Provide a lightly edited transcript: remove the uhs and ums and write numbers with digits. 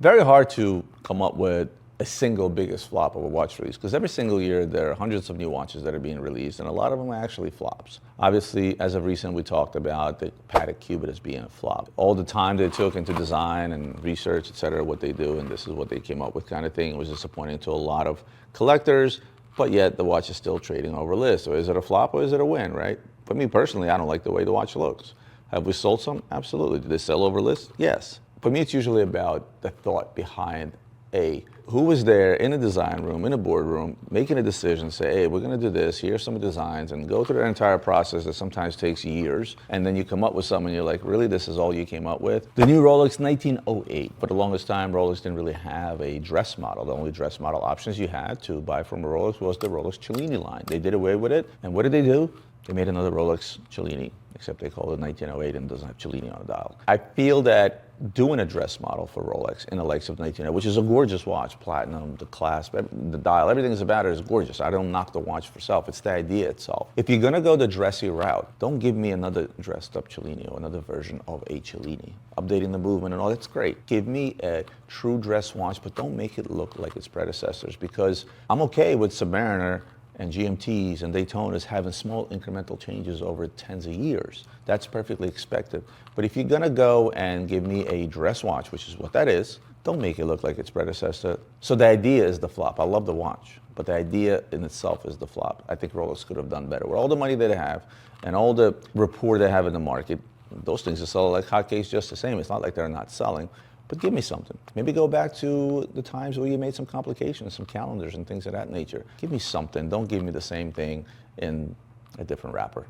Very hard to come up with a single biggest flop of a watch release, because every single year there are hundreds of new watches that are being released, and a lot of them are actually flops. Obviously, as of recent, we talked about the Patek Cubit as being a flop. All the time they took into design and research, et cetera, what they do, and this is what they came up with kind of thing. It was disappointing to a lot of collectors, but yet the watch is still trading over list. So is it a flop or is it a win, right? For me personally, I don't like the way the watch looks. Have we sold some? Absolutely. Did they sell over list? Yes. For me, it's usually about the thought behind who was there in a design room, in a boardroom, making a decision, say, hey, we're going to do this, here's some designs, and go through that entire process that sometimes takes years, and then you come up with something and you're like, really, this is all you came up with? The new Rolex 1908. For the longest time, Rolex didn't really have a dress model. The only dress model options you had to buy from a Rolex was the Rolex Cellini line. They did away with it, and what did they do? They made another Rolex Cellini, except they called it 1908 and doesn't have Cellini on the dial. I feel that doing a dress model for Rolex in the likes of 1908, which is a gorgeous watch, platinum, the clasp, the dial, everything about it is gorgeous. I don't knock the watch for itself, it's the idea itself. If you're gonna go the dressy route, don't give me another dressed up Cellini or another version of a Cellini. Updating the movement and all, that's great. Give me a true dress watch, but don't make it look like its predecessors, because I'm okay with Submariner and GMTs and Daytonas having small incremental changes over tens of years. That's perfectly expected. But if you're gonna go and give me a dress watch, which is what that is, don't make it look like its predecessor. So the idea is the flop. I love the watch, but the idea in itself is the flop. I think Rolex could have done better. With all the money that they have and all the rapport they have in the market, those things are selling like hotcakes just the same. It's not like they're not selling. But give me something. Maybe go back to the times where you made some complications, some calendars and things of that nature. Give me something. Don't give me the same thing in a different wrapper.